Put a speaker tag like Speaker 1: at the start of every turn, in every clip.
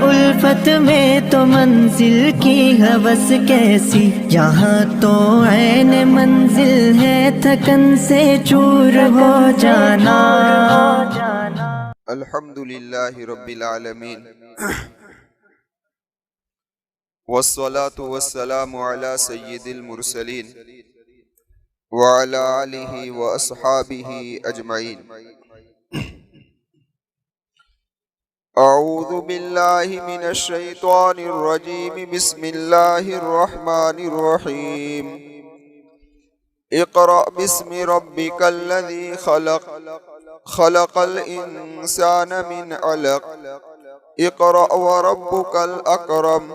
Speaker 1: उल्फत में तो मंजिल की हवस कैसी, यहाँ तो ऐन मंजिल है थकन से चूर हो जाना।
Speaker 2: अल्हम्दुलिल्लाहि रब्बिल आलमीन वस्सलातु वस्सलामु अला सय्यिदिल मुरसलीन व अला आलिहि व अस्हाबिहि अजमईन। अऊज़ु बिल्लाहि मिनश शैतानिर रजीम। बिस्मिल्लाहिर रहमानिर रहीम। इक़रा बिस्मि रब्बिकल लज़ी खलक़ खलक़ल इंसान मिन अलक़। इक़रा व रब्बुकल अकरम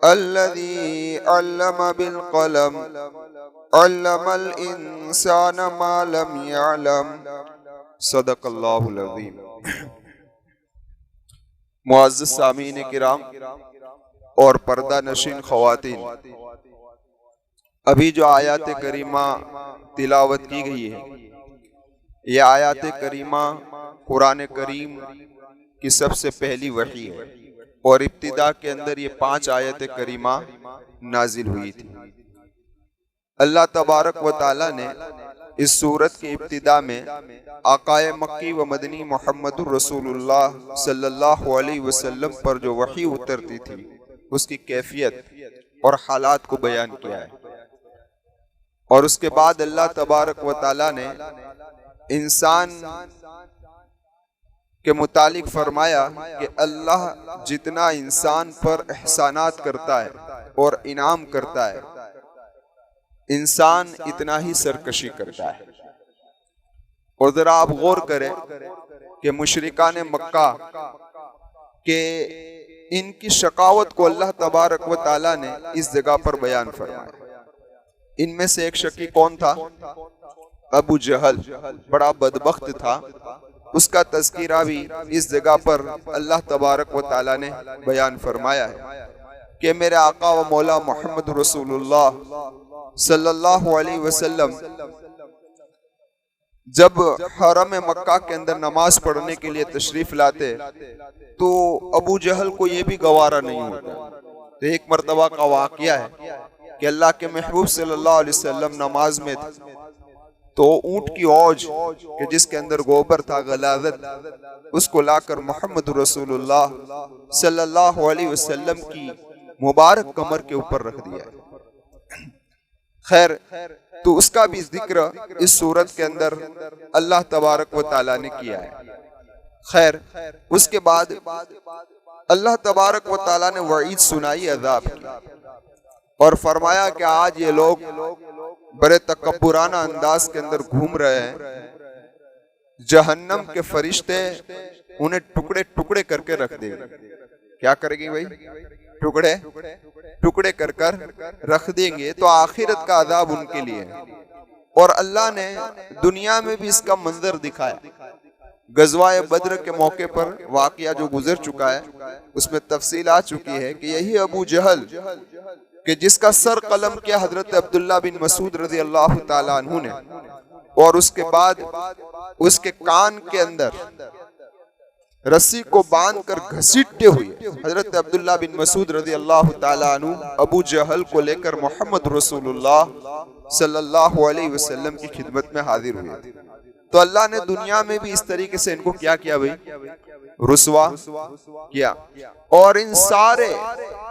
Speaker 2: अल्लज़ी अल्लम बिल क़लम अल्लमल इंसान मा लम यअलम। सदक़ल्लाहुल अज़ीम। मुअज़्ज़ज़ सामीन किराम और पर्दा नशीन ख़वातीन, अभी जो आयत करीमा तिलावत की गई है, ये आयत करीमा कुरान करीम की सबसे पहली वही है और इब्तिदा के अंदर ये 5 आयत करीमा नाजिल हुई थी। अल्लाह तबारक व ताला ने इस सूरत की इब्तिदा में आकाए मक्की व मदनी मुहम्मदुर रसूलुल्लाह सल्लल्लाहु अलैहि वसल्लम पर जो वही उतरती थी उसकी कैफियत और हालात को बयान किया है। और उसके बाद अल्लाह तबारक व ताला ने इंसान के मुतालिक फरमाया कि अल्लाह जितना इंसान पर एहसानात करता है और इनाम करता है, इंसान इतना ही सरकशी करता है। और जरा आप गौर करें कि मुशरिकाने मक्का के इनकी शकावत को अल्लाह तबारक व ताला ने इस जगह पर बयान फरमाया। इनमें से एक शकी कौन था? अबू जहल, बड़ा बदबख्त था। उसका तज़किरा भी इस जगह पर अल्लाह तबारक व ताला ने बयान फरमाया है कि मेरे आका व मौला मोहम्मद रसूलुल्लाह सल्लल्लाहु अलैहि वसल्लम जब हरम मक्का के अंदर नमाज पढ़ने के लिए तशरीफ लाते तो अबू जहल को यह भी गवारा नहीं होता। तो एक मर्तबा का वाक़या है कि अल्लाह के महबूब सल्लल्लाहु अलैहि वसल्लम नमाज में थे, तो ऊंट की औज के जिसके अंदर गोबर था, गलाजत, उसको लाकर मोहम्मद रसूलुल्लाह सल्लल्लाहु अलैहि वसल्लम की मुबारक कमर के ऊपर रख दिया। खैर, तो उसका भी जिक्र इस सूरत के अंदर अल्लाह तबारक व ताला ने किया है। खैर, उसके बाद अल्लाह तबारक व ताला ने वईद सुनाई अज़ाब की और फरमाया कि आज ये लोग बड़े तकब्बुराना अंदाज के अंदर घूम रहे हैं, जहन्नम के फरिश्ते उन्हें टुकड़े टुकड़े करके रख देंगे। क्या करेंगे भाई? टुकड़े टुकड़े कर कर रख देंगे। तो आखिरत का अजाब उनके लिए है। और अल्लाह ने दुनिया में भी इसका मंजर दिखाया। गज़वाए बद्र के मौके पर वाकया जो गुजर चुका है उसमें तफसील आ चुकी है कि यही अबू जहल कि जिसका सर कलम किया हजरत अब्दुल्ला बिन मसूद रज़ी अल्लाह ताला अन्हु ने, और उसके बाद उसके कान के अंदर रस्सी को बांधकर घसीटते हुए हजरत अब्दुल्ला बिन मसूद रज़ी अल्लाह ताला अन्हु अबू जहल को लेकर मोहम्मद रसूलुल्लाह सल्लल्लाहु अलैहि वसल्लम की खिदमत में हाजिर हुए। तो अल्लाह ने दुनिया में भी इस तरीके से इनको क्या किया भाई? रुसवा किया। और इन सारे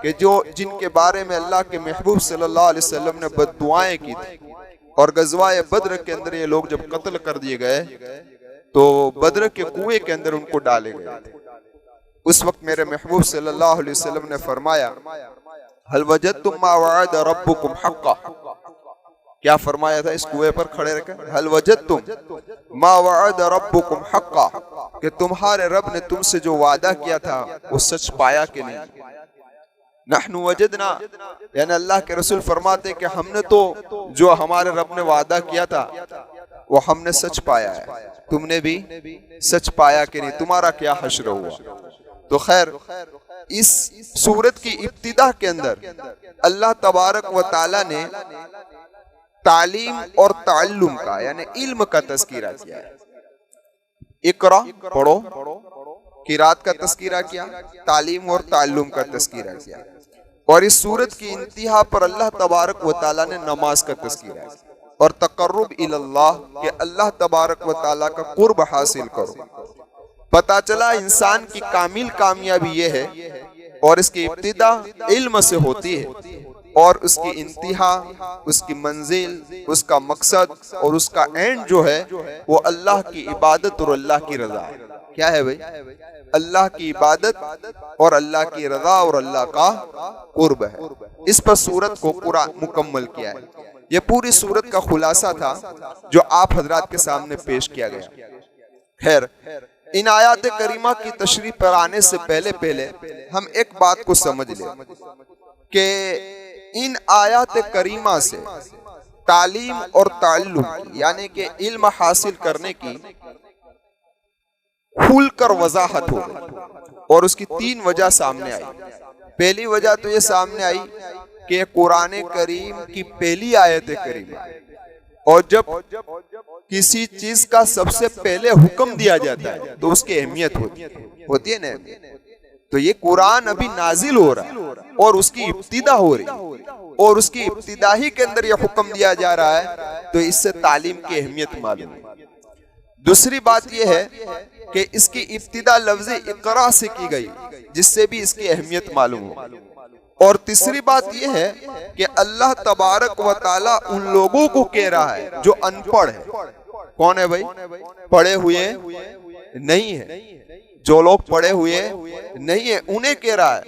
Speaker 2: के जो जिनके बारे में अल्लाह के महबूब सल्लल्लाहु अलैहि वसल्लम ने बद्दुआएं की थी, और गज़वाए बद्र के अंदर ये लोग जब कत्ल कर दिए गए तो बद्र के कुएं के अंदर उनको डाले गए थे। उस वक्त मेरे महबूब सल्लल्लाहु अलैहि वसल्लम ने फरमाया, हल वजदतुम मा वअद रब्बुकुम हक्का। क्या फरमाया था इस कुएं पर खड़े रहकर? हल वजदतुम मा वअद रब्बुकुम हक्का, कि तुम्हारे रब ने तुमसे जो वादा किया था वो सच पाया कि नहीं? नहनु वजदना, यानी अल्लाह के रसूल फरमाते कि हमने तो जो हमारे रब ने वादा किया था वो हमने सच पाया है, तुमने भी सच पाया कि नहीं? तुम्हारा क्या हश्र हुआ? तो खैर, इस सूरत की इब्तिदा के अंदर अल्लाह तबारक व ताला ने तालीम और ताल्लुम का यानी इल्म का तज़किरा किया है। इकरा पढ़ो, किरात का तस्कीरा किया, तालीम और ताल्लुम का तस्कीरा किया, और इस सूरत की इंतहा पर अल्लाह तबारक व तआला ने नमाज का तस्कीरा किया और तकर्रुब इल्लाह के अल्लाह तबारक व तआला का कुर्ब हासिल करो। पता चला इंसान की कामिल कामयाबी ये है और इसकी इब्तिदा इल्म से होती है और उसकी इंतहा, उसकी मंजिल, उसका मकसद और उसका एंड जो है वो अल्लाह की इबादत और अल्लाह की रजा है। क्या है भाई? अल्लाह की इबादत और अल्लाह की रजा और अल्लाह का कुर्ब है। इस पर सूरत को पूरा मुकम्मल किया है। ये पूरी सूरत का खुलासा था जो आप हजरात के सामने पेश किया गया। खैर, इन आयात करीमा की तशरीह पर आने से पहले हम एक बात को समझ लें कि इन आयात करीमा से तालीम और ताल्लुम यानी कि इल्म हासिल करने की खुलकर वजाहत हो गई और उसकी 3 वजह सामने आई। पहली वजह तो ये सामने आई कि कुरान करीम की पहली आयत करीमा, और जब किसी चीज का सबसे पहले हुक्म दिया जाता है तो उसकी अहमियत होती है ना। तो ये कुरान अभी नाजिल हो रहा है और उसकी इब्तिदा हो रही है और उसकी इब्तिदा ही के अंदर ये हुक्म दिया जा रहा है, तो इससे तालीम की अहमियत मालूम है। दूसरी बात यह है कि इसकी इब्तिदा लफ्ज़ इक़रा से की गई, जिससे भी इसकी अहमियत मालूम हो। और तीसरी बात यह है कि अल्लाह तबारक व ताला उन लोगों को कह रहा है जो अनपढ़ है। कौन है भाई? पढ़े हुए नहीं है। जो लोग पढ़े हुए नहीं है उन्हें कह रहा है।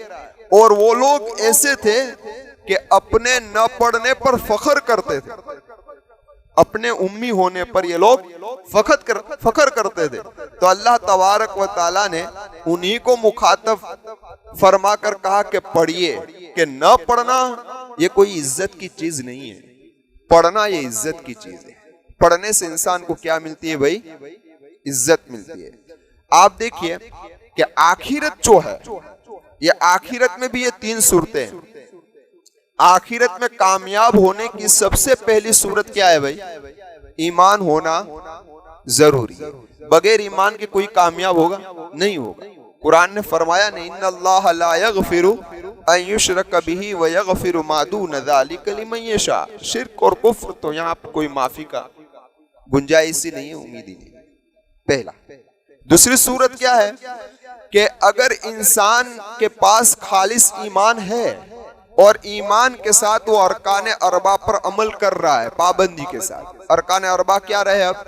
Speaker 2: और वो लोग ऐसे थे कि अपने न पढ़ने पर फख्र करते थे, अपने उम्मी होने पर ये लोग फख्र करते थे। तो अल्लाह तबारक व ताला ने उन्हीं को मुखातब फरमा कर कहा कि पढ़िए, कि न पढ़ना ये कोई इज्जत की चीज नहीं है, पढ़ना ये इज्जत की चीज है। पढ़ने से इंसान को क्या मिलती है भाई? इज्जत मिलती है। आप देखिए कि आखिरत जो है, ये आखिरत में भी ये 3 सूरतें हैं। आखिरत में कामयाब होने की सबसे पहली सूरत क्या है भाई? ईमान होना जरूरी है। बगैर ईमान के कोई कामयाब होगा नहीं होगा। कुरान ने फरमाया नहीं, इन्नल्लाह ला यगफिरु अन युशरक बिही व यगफिरु मा दून ज़ालिका लिमन यशा। शिर्क और कुफ्र तो यहाँ पर कोई माफी का गुंजाइश ही नहीं है, उम्मीद ही नहीं। पहला। दूसरी सूरत क्या है कि अगर इंसान के पास खालिस ईमान है और ईमान के साथ वो अरकान अरबा पर अमल कर रहा है पाबंदी के साथ। अरकान अरबा क्या रहे अब?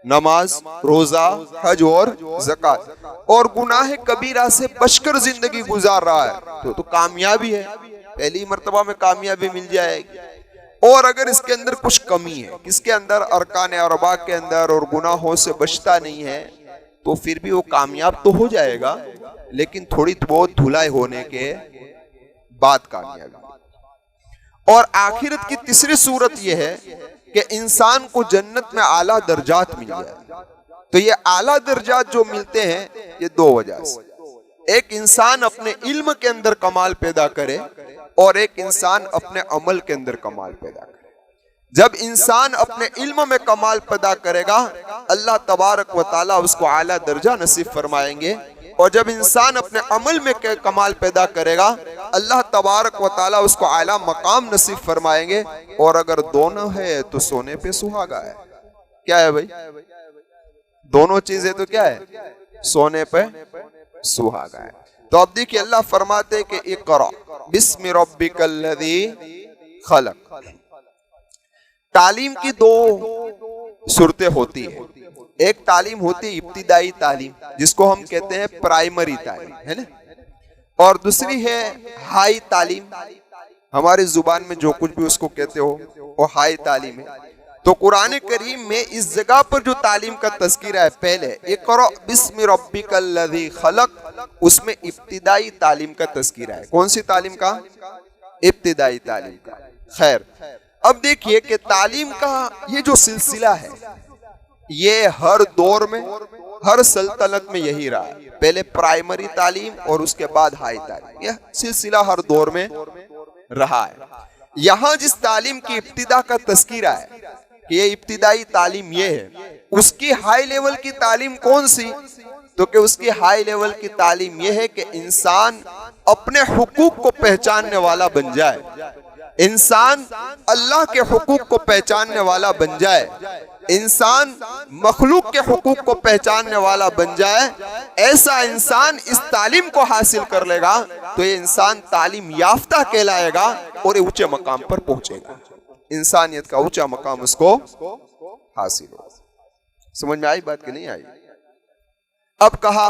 Speaker 2: नमाज, रोजा, हज और ज़कात, और गुनाह कबीरा से बचकर जिंदगी गुजार रहा है तो कामयाबी है, पहली मर्तबा में कामयाबी मिल जाएगी। और अगर इसके अंदर कुछ कमी है, किसके अंदर? अरकान अरबा के अंदर, और गुनाहों से बचता नहीं है, तो फिर भी वो कामयाब तो हो जाएगा, लेकिन थोड़ी बहुत धुलाई होने के बाद कामयाबी। और आखिरत की तीसरी सूरत यह है कि इंसान को जन्नत में आला दर्जात मिल जाए। तो ये आला दर्जात जो मिलते हैं ये 2 वजह से। एक इंसान अपने इल्म के अंदर कमाल पैदा करे और एक इंसान अपने अमल के अंदर कमाल पैदा करे। जब इंसान अपने इल्म में कमाल पैदा करेगा, अल्लाह तबारक व ताला उसको आला दर्जा नसीब फरमाएंगे, और जब इंसान अपने अमल में कमाल पैदा करेगा, अल्लाह तबारक व ताला उसको आला मकाम नसीब फरमाएंगे। और अगर दोनों है तो सोने पे सुहागा है। क्या है भाई? दोनों चीजें तो क्या है? सोने पे सुहागा है। तो अब देखिए अल्लाह फरमाते कि इक़रा बिस्मि रब्बिकल्लज़ी खलक। तालीम की 2 सूरतें होती है। एक तालीम होती है इब्तिदाई तालीम, जिसको हम कहते हैं प्राइमरी तालीम, है ना, और दूसरी है हाई तालीम। हमारी जुबान में जो कुछ भी उसको कहते हो वो हाई तालीम है। तो कुरान करीम में इस जगह पर जो तालीम का तज़किरा है, पहले इक़रा बिस्मि रब्बिकल्लज़ी खलक, उसमें इब्तिदाई तालीम का तज़किरा है। कौन सी तालीम का? इब्तिदाई तालीम का। खैर, अब देखिए कि तालीम का ये जो सिलसिला है, ये हर दौर में, हर सल्तनत में यही रहा है। पहले प्राइमरी तालीम और उसके बाद हाई तालीम, यह सिलसिला हर दौर में रहा है। यहाँ जिस तालीम की इब्तिदा का तज़किरा है कि ये इब्तिदाई तालीम ये है, उसकी हाई लेवल की तालीम कौन सी? तो कि उसकी हाई लेवल की तालीम यह है कि इंसान अपने हुकूक को पहचानने वाला बन जाए, इंसान अल्लाह के हुकूक को पहचानने वाला बन जाए, इंसान मखलूक के हुकूक को पहचानने वाला बन जाए। ऐसा इंसान इस तालीम को हासिल कर लेगा तो ये इंसान तालीम याफ्ता कहलाएगा और ऊंचे मकाम पर पहुंचेगा, इंसानियत का ऊंचा मकाम उसको हासिल हो। समझ में आई बात कि नहीं आई? अब कहा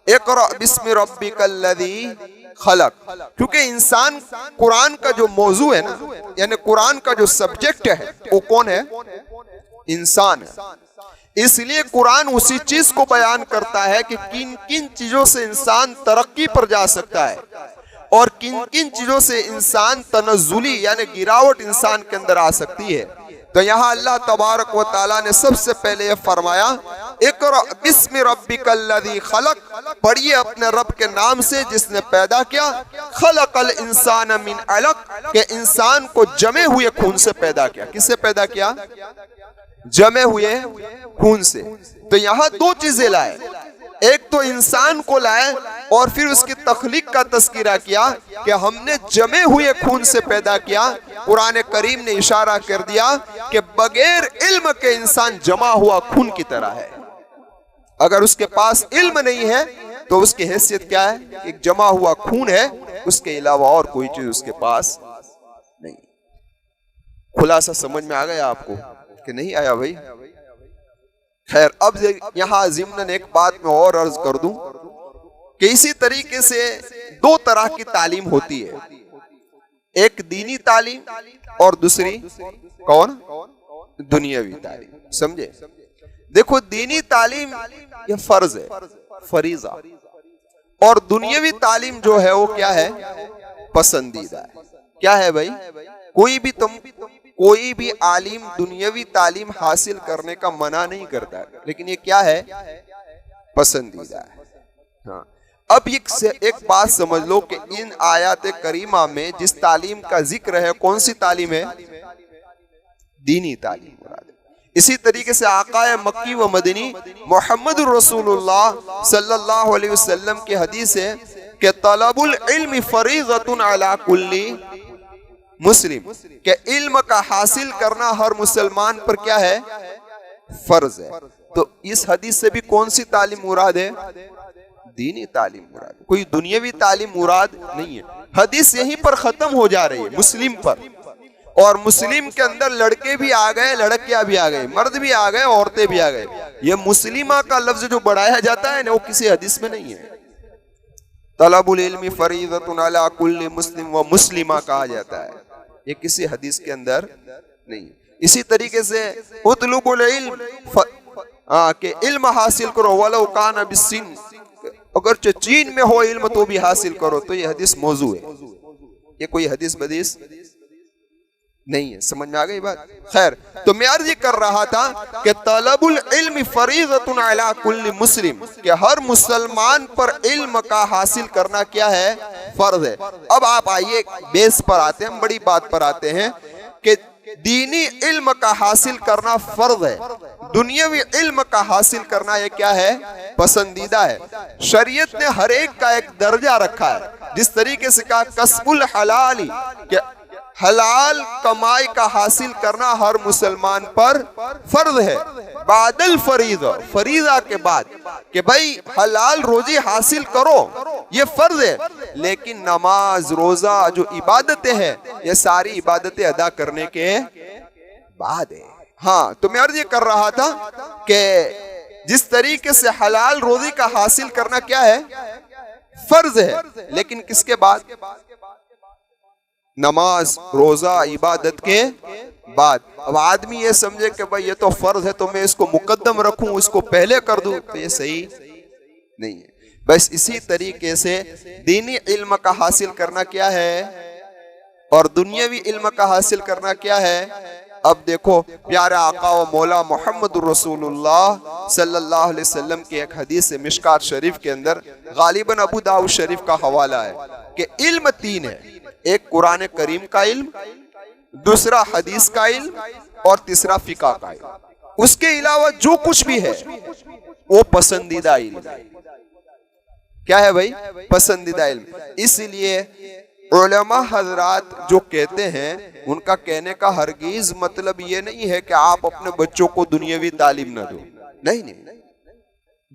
Speaker 2: इक़रा बिस्मि रब्बिकल्लज़ी खलक, क्योंकि इंसान कुरान का जो मौजू है ना, यानी कुरान का जो सब्जेक्ट है वो कौन है? इंसान है। इसलिए कुरान उसी चीज को बयान करता है कि किन किन चीजों से इंसान तरक्की पर जा सकता है और किन किन चीजों से इंसान तनज़्ज़ुली यानी गिरावट इंसान के अंदर आ सकती है। तो यहाँ अल्लाह तबारक व तआला ने सबसे पहले ये फरमाया इक़रा बिस्मि रब्बिकल्लज़ी खलक, पढ़िए अपने रब के नाम से जिसने पैदा किया। खलक़ल इंसान मिन अलक, के इंसान को जमे हुए खून से पैदा किया। किससे पैदा किया? जमे हुए खून से। तो यहाँ दो चीजें लाए, एक तो इंसान को लाए और फिर उसकी तख्लीक का तस्कीरा किया कि हमने जमे हुए खून से पैदा किया। कुरान करीम ने इशारा कर दिया कि बगैर इल्म के इंसान जमा हुआ खून की तरह है। अगर उसके पास इल्म नहीं है तो उसकी हैसियत क्या है? एक जमा हुआ खून है, उसके अलावा और कोई चीज उसके पास नहीं। खुलासा समझ में आ गया आपको कि नहीं आया भाई? खैर, अब यहां ज़िम्नन एक बात मैं और अर्ज कर दूं कि इसी तरीके से दो तरह की तालीम होती है, एक दीनी तालीम और दूसरी कौन? दुनियावी तालीम। समझे? देखो, दीनी तालीम ये फर्ज है, फरीजा, और दुनियावी तालीम जो है वो क्या है? पसंदीदा है। क्या है भाई? कोई भी आलिम दुनियावी तालीम हासिल करने का मना नहीं करता, लेकिन ये क्या है? पसंदीदा है। हाँ, अब एक बात समझ लो कि इन आयात करीमा में जिस तालीम का जिक्र है, कौन सी तालीम है? दीनी तालीम मुराद है। इसी तरीके से आकाए मक्की व मदनी मोहम्मद रसूलुल्लाह सल्लल्लाहु अलैहि वसल्लम की हदीस है कि तलबुल इल्म फरीज़तुन अला कुल्ली मुस्लिम, के इल्म का हासिल करना हर मुसलमान पर क्या है? फर्ज है। तो इस हदीस से भी कौन सी तालीम मुराद है? दीनी तालीम मुराद, कोई दुनियावी तालीम मुराद नहीं है। हदीस यहीं पर खत्म हो जा रही है, मुस्लिम पर। और मुस्लिम के अंदर लड़के भी आ गए, लड़कियां भी आ गए, मर्द भी आ गए, औरतें भी आ गए। ये मुस्लिमा का लफ्ज जो बढ़ाया जाता है ना, वो किसी हदीस में नहीं है। तलबुल इल्मी फरीज़तुन अला कुल्ली मुस्लिम व मुस्लिमा कहा जाता है, ये किसी हदीस के अंदर नहीं। इसी तरीके से उतलुबुल इल्म, के इल्म हासिल करो वलो कान बिस्सिन, अगर चीन में हो इल्म तो भी हासिल करो। तो ये हदीस मौजू है, ये कोई हदीस बदीस नहीं है। समझ में आ गई बात? खैर, तो मैं अर्ज कर रहा था कि तलबुल इल्म फरीज़तुन अला कुल्ली मुस्लिम, कि हर मुसलमान पर इल्म का हासिल करना क्या है? फर्ज है। अब आप आइए बेस पर आते हैं, बड़ी बात पर आते हैं कि दीनी इल्म का हासिल करना फर्ज है, दुनियावी इल्म का हासिल करना ये क्या है? पसंदीदा है। शरीयत ने हर एक का एक दर्जा रखा है। जिस तरीके से कहा कसबुल हलाली, कि हलाल कमाई का हासिल करना हर मुसलमान पर फर्ज है। बादल फरीजा, फरीजा के बाद कि भाई हलाल रोजी हासिल करो, ये फर्ज है। लेकिन नमाज रोजा जो इबादतें हैं, ये सारी इबादतें अदा करने के बाद है। हाँ, तो मैं अर्ज कर रहा था कि जिस तरीके से हलाल रोजी का हासिल करना क्या है? फर्ज है, लेकिन किसके बाद? नमाज रोजा इबादत के बाद। अब आदमी ये समझे कि भाई ये तो फर्ज है तो मैं इसको मुकद्दम रखूं, इसको पहले कर दूं, तो ये सही नहीं है। बस इसी तरीके से दीनी इल्म का हासिल करना क्या है और दुनियावी इल्म का हासिल करना क्या है। अब देखो, प्यारे आका व मौला मोहम्मद रसूलुल्लाह सल्लल्लाहु अलैहि वसल्लम की एक हदीस है मिशकात शरीफ के अंदर, गालिबन अबू दाऊद शरीफ का हवाला है कि इल्म तीन है, एक कुरान करीम का इल्म, दूसरा हदीस का इल्म और तीसरा फिका का इल्म। उसके अलावा जो कुछ भी है वो पसंदीदा इल्म है। क्या है भाई? पसंदीदा इल्म। इसलिए उलमा हजरात जो कहते हैं, उनका कहने का हरगिज मतलब ये नहीं है कि आप अपने बच्चों को दुनियावी तालीम ना दो। नहीं नहीं,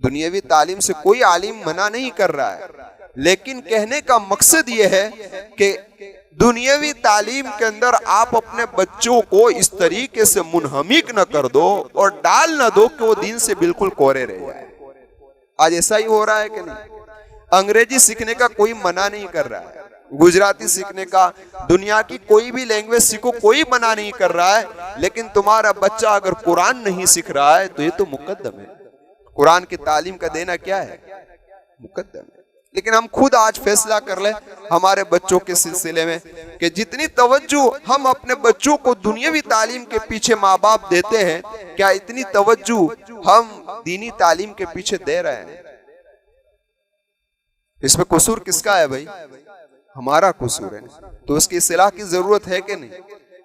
Speaker 2: दुनियावी तालीम से कोई आलिम मना नहीं कर रहा है, लेकिन कहने का मकसद ये है कि दुनियावी तालीम के अंदर आप अपने बच्चों को इस तरीके से मुनहमिक न कर दो और डाल न दो कि वो दीन से बिल्कुल कोरे रह जाए। आज ऐसा ही हो रहा है कि नहीं? अंग्रेजी सीखने का कोई मना नहीं कर रहा है, गुजराती सीखने का, दुनिया की कोई भी लैंग्वेज सीखो, कोई मना नहीं कर रहा है, लेकिन तुम्हारा बच्चा अगर कुरान नहीं सीख रहा है तो ये तो मुकद्दम है। कुरान की तालीम का देना क्या है? मुकद्दम है। लेकिन हम खुद आज फैसला कर ले हमारे बच्चों के सिलसिले में कि जितनी तवज्जो हम अपने बच्चों को दुनियावी तालीम के पीछे माँ बाप देते हैं, क्या इतनी तवज्जो हम दीनी तालीम के पीछे दे रहे हैं? इसमें कसूर किसका है भाई? हमारा कसूर है। तो उसकी इस्लाह की जरूरत है कि नहीं?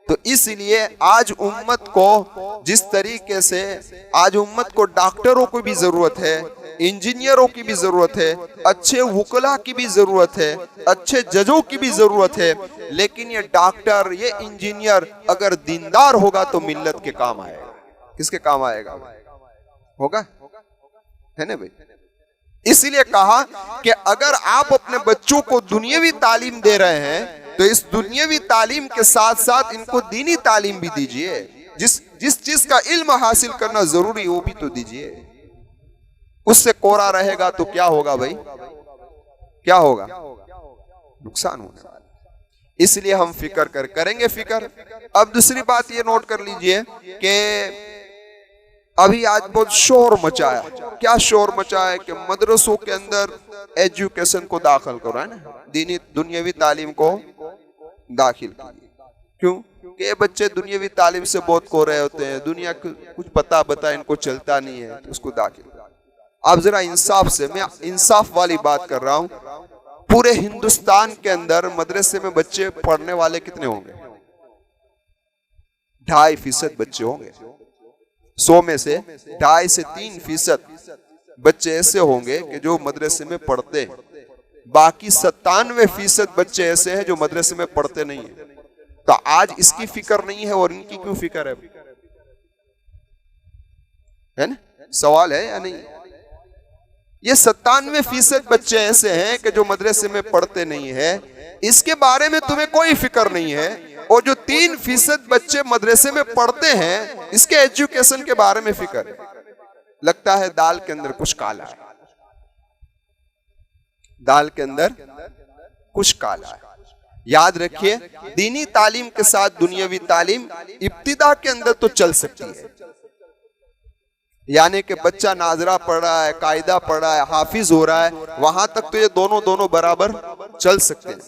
Speaker 2: तो इसलिए आज उम्मत को जिस तरीके से आज उम्मत को डॉक्टरों की भी जरूरत है, इंजीनियरों की भी जरूरत है, अच्छे वुकला की भी जरूरत है, अच्छे जजों की भी जरूरत है, लेकिन ये डॉक्टर, ये इंजीनियर अगर दीनदार होगा तो मिल्लत के काम आएगा। किसके काम आएगा? होगा, है ना भाई? इसीलिए कहा कि अगर आप अपने बच्चों को दुनियावी तालीम दे रहे हैं तो इस दुनियावी तालीम के साथ साथ इनको दीनी तालीम भी दीजिए। जिस चीज का इल्म हासिल करना जरूरी वो भी तो दीजिए। उससे कोरा रहेगा तो क्या होगा भाई? क्या होगा? नुकसान होने वाला। इसलिए हम फिक्र करेंगे फिक्र। अब दूसरी बात ये नोट कर लीजिए कि अभी आज बहुत शोर मचा है। क्या शोर मचा है कि मदरसों के अंदर एजुकेशन को दाखिल करो, है ना, दीनी दुनियावी तालीम को दाखिल कीजिए। क्यों? कि ये बच्चे दुनियावी तालीम से बहुत कोरे होते हैं, दुनिया को कुछ पता इनको चलता नहीं है, तो उसको दाखिल। आप जरा इंसाफ से, मैं इंसाफ वाली बात कर रहा हूं, पूरे हिंदुस्तान के अंदर मदरसे में बच्चे पढ़ने वाले कितने होंगे? 2.5% बच्चे होंगे। 100 में से 2.5 से 3% बच्चे ऐसे होंगे कि जो मदरसे में पढ़ते हैं। बाकी 97% बच्चे ऐसे हैं जो मदरसे में पढ़ते नहीं है। तो आज इसकी फिक्र नहीं है और इनकी क्यों फिक्र है ना? सवाल है या नहीं? ये 97% बच्चे ऐसे हैं कि जो मदरसे में पढ़ते नहीं है, इसके बारे में तुम्हें कोई फिक्र नहीं है। और जो 3% बच्चे मदरसे में पढ़ते हैं, इसके एजुकेशन के बारे में फिक्र है। लगता है दाल के अंदर कुछ काला है, दाल के अंदर कुछ काला है। याद रखिए, दीनी तालीम के साथ दुनियावी तालीम इब्तिदा के अंदर तो चल सकती है, यानी कि बच्चा नाजरा पढ़ रहा है, कायदा पढ़ रहा है, हाफिज हो रहा है, वहां तक तो ये दोनों बराबर चल सकते हैं।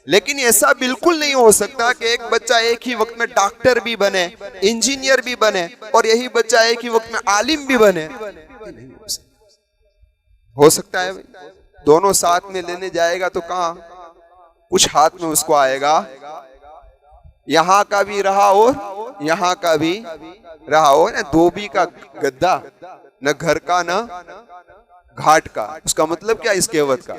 Speaker 2: लेकिन ऐसा बिल्कुल नहीं हो सकता कि एक बच्चा एक ही वक्त में डॉक्टर भी बने, इंजीनियर भी बने, और यही बच्चा एक ही वक्त में आलिम भी बने। हो सकता है भाई? दोनों साथ में लेने जाएगा तो कहां कुछ हाथ में उसको आएगा। यहां का भी रहा और यहां का भी रहा हो, ना धोबी का गद्दा, न घर का न घाट का। उसका मतलब क्या इस कहावत का?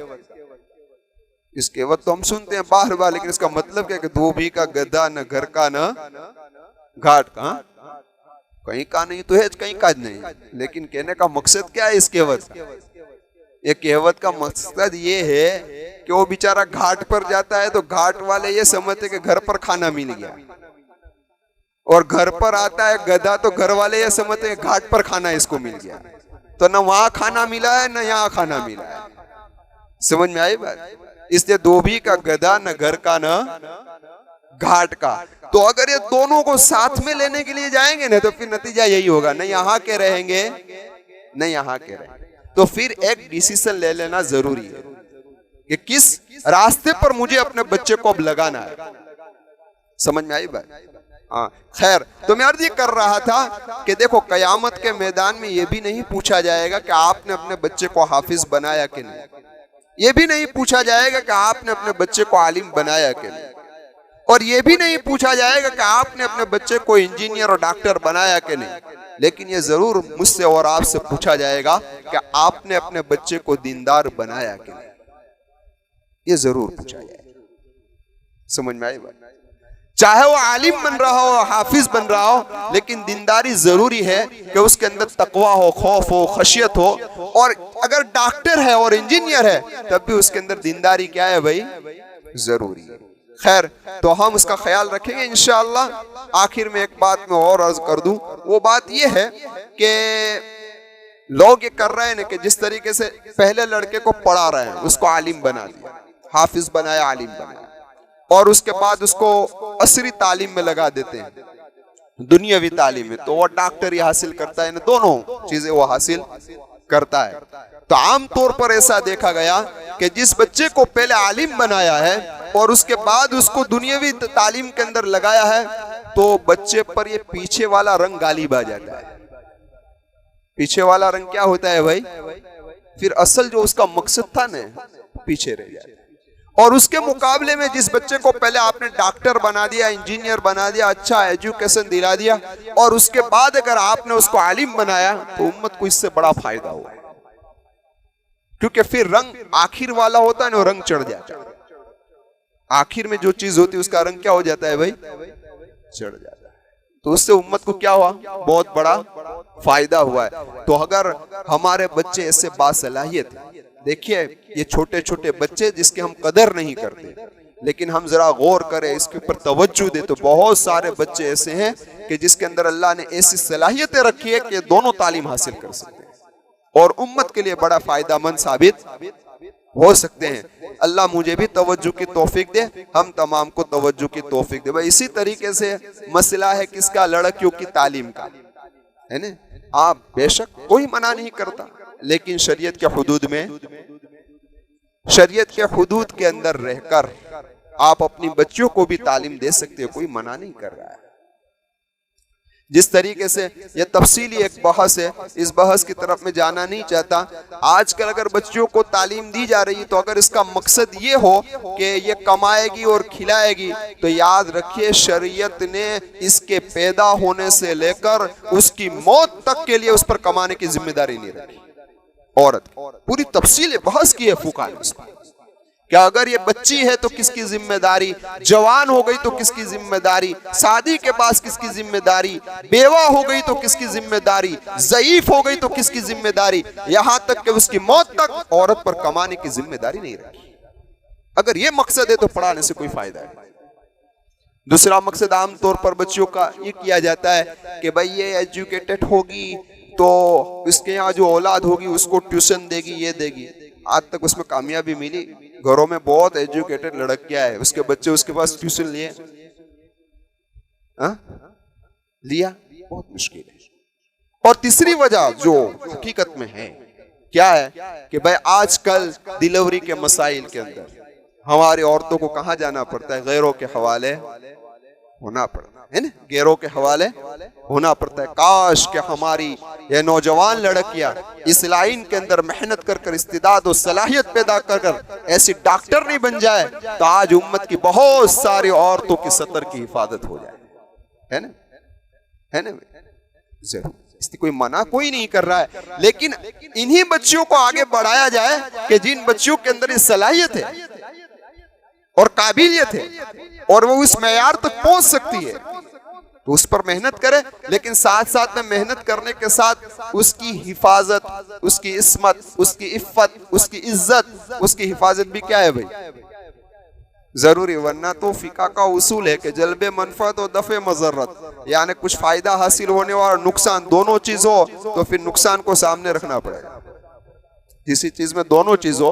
Speaker 2: इस कहावत तो हम सुनते हैं बार बार, लेकिन इसका मतलब क्या कि धोबी का गद्दा, न घर का न घाट का। कहीं का नहीं तो है, कहीं का नहीं। लेकिन कहने का मकसद क्या है इस कहावत का? ये कहावत का मकसद ये है कि वो बेचारा घाट पर जाता है तो घाट वाले ये समझते कि घर पर खाना मिल गया, और घर पर आता है गधा तो घर वाले ये समझते हैं घाट पर खाना इसको मिल गया। तो न वहां खाना मिला है न यहाँ खाना मिला है। समझ में आई बात? इसलिए धोबी का गधा, न घर का न घाट का। तो अगर ये दोनों को साथ में लेने के लिए जाएंगे ना, तो फिर नतीजा यही होगा, न यहाँ के रहेंगे न यहाँ के रहेंगे। तो फिर एक डिसीजन ले लेना जरूरी है कि किस रास्ते पर मुझे अपने बच्चे को अब लगाना है। समझ में आई बात? हाँ, खैर, तो मैं अर्ज ये कर रहा था कि देखो, कयामत के मैदान में ये भी नहीं पूछा जाएगा कि आपने अपने बच्चे को हाफिज बनाया कि नहीं, ये भी नहीं पूछा जाएगा कि आपने अपने बच्चे को आलिम बनाया कि नहीं, और ये भी नहीं पूछा जाएगा कि आपने अपने बच्चे को इंजीनियर और डॉक्टर बनाया कि नहीं। लेकिन ये जरूर मुझसे और आपसे पूछा जाएगा कि आपने अपने बच्चे को दीनदार बनाया कि नहीं। ये जरूर पूछा जाए। समझ में आई बात? चाहे वो आलिम बन रहा हो, हाफिज बन रहा हो, लेकिन दीनदारी जरूरी है कि उसके अंदर तकवा हो, खौफ हो, खशियत हो। और अगर डॉक्टर है और इंजीनियर है तब भी उसके अंदर दीनदारी क्या है भाई, जरूरी है। खैर, तो हम उसका ख्याल रखेंगे इंशाअल्लाह। आखिर में एक बात मैं और अर्ज कर दूं, वो बात ये है कि लोग ये कर रहे हैं कि जिस तरीके से पहले लड़के को पढ़ा रहे हैं, उसको आलिम बना दिया, हाफिज बनाया, आलिम बनाया, और उसके बाद उसको असरी तालीम में लगा देते हैं, दुनियावी तालीम में, तो वो डॉक्टरी हासिल करता है, दोनों चीजें वो हासिल करता है। तो आम तौर पर ऐसा देखा गया कि जिस बच्चे को पहले आलिम बनाया है और उसके बाद उसको दुनियावी तालीम के अंदर लगाया है, तो बच्चे पर ये पीछे वाला रंग गालिब आ जाता है। पीछे वाला रंग क्या होता है भाई, फिर असल जो उसका मकसद था ना, पीछे रह जाता है। और उसके मुकाबले में जिस बच्चे को पहले आपने डॉक्टर बना दिया, इंजीनियर बना दिया, अच्छा एजुकेशन दिला दिया, और उसके बाद अगर आपने उसको आलिम बनाया, तो उम्मत को इससे बड़ा फायदा हुआ। क्योंकि फिर रंग आखिर वाला होता है ना, रंग चढ़ जाता है। आखिर में जो चीज होती है उसका रंग क्या हो जाता है भाई, चढ़ जाता है। तो उससे उम्मत को क्या हुआ, बहुत बड़ा फायदा हुआ है। तो अगर हमारे बच्चे ऐसे बासलाहियत, देखिए ये छोटे छोटे बच्चे जिसके हम कदर नहीं करते, लेकिन हम जरा गौर करें, इसके ऊपर तवज्जो दे, तो बहुत सारे बच्चे ऐसे हैं कि जिसके अंदर अल्लाह ने ऐसी सलाहियतें रखी है कि दोनों तालीम हासिल कर सकते हैं और उम्मत के लिए बड़ा फायदामंद साबित हो सकते हैं। अल्लाह मुझे भी तवज्जो की तौफीक दे, हम तमाम को तवज्जो की तौफीक दे। भाई इसी तरीके से मसला है किसका, लड़कियों की तालीम का, है ना। आप बेशक कोई मना नहीं करता, लेकिन शरीयत के हुदूद में, शरीयत के हुदूद के अंदर रहकर आप अपनी बच्चियों को भी तालीम दे सकते हो, कोई मना नहीं कर रहा है। जिस तरीके से यह तफसीली एक बहस है, इस बहस की तरफ में जाना नहीं चाहता। आजकल अगर बच्चियों को तालीम दी जा रही है, तो अगर इसका मकसद ये हो कि ये कमाएगी और खिलाएगी, तो याद रखिए शरीयत ने इसके पैदा होने से लेकर उसकी मौत तक के लिए उस पर कमाने की जिम्मेदारी नहीं रखी। औरत पूरी तफसील बहस की है फुकाहा ने उसमें, क्या अगर ये बच्ची है तो किसकी जिम्मेदारी, जवान हो गई तो किसकी जिम्मेदारी, शादी के पास किसकी जिम्मेदारी, बेवा हो गई तो किसकी जिम्मेदारी, ज़ईफ हो गई तो किसकी जिम्मेदारी, यहां तक कि उसकी मौत तक औरत पर कमाने की जिम्मेदारी नहीं रखी। अगर ये मकसद है तो पढ़ाने से कोई फायदा है। दूसरा मकसद आमतौर पर बच्चियों का ये किया जाता है कि भाई ये एजुकेटेड होगी तो इसके यहाँ जो औलाद होगी उसको ट्यूशन देगी, ये देगी। आज तक उसमें कामयाबी मिली? घरों में बहुत एजुकेटेड लड़कियां है, उसके बच्चे उसके पास ट्यूशन लिए लिया, बहुत मुश्किल है। और तीसरी वजह जो हकीकत में है क्या है कि भाई आजकल डिलीवरी के मसाइल के अंदर हमारी औरतों को कहाँ जाना पड़ता है, गैरों के हवाले होना पड़ता है ना, गैरों के हवाले होना पड़ता है। काश कि हमारी ये नौजवान लड़कियां इस लाइन के अंदर मेहनत कर कर इस्तिदाद और सलाहियत पैदा कर कर ऐसी डॉक्टर नहीं बन जाए, तो आज उम्मत की बहुत सारी औरतों की सतर की हिफाजत हो जाए, है ना, है ना। जरूर इसकी कोई मना कोई नहीं कर रहा है, लेकिन इन्हीं बच्चियों को आगे बढ़ाया जाए कि जिन बच्चियों के अंदर इस सलाहियत है और काबिलियत है और वो उस मेयार तक पहुंच सकती है, तो उस पर मेहनत करे। लेकिन साथ साथ में मेहनत करने के साथ उसकी हिफाजत, उसकी इस्मत, उसकी इफ्फत, उसकी इज्जत, उसकी हिफाजत भी क्या है भाई, जरूरी। वरना तो फिका का उसूल है कि जल्बे मनफत और दफे मजरत, यानी कुछ फायदा हासिल होने और नुकसान दोनों चीज हो तो फिर नुकसान को सामने रखना पड़ेगा। किसी चीज में दोनों चीज हो,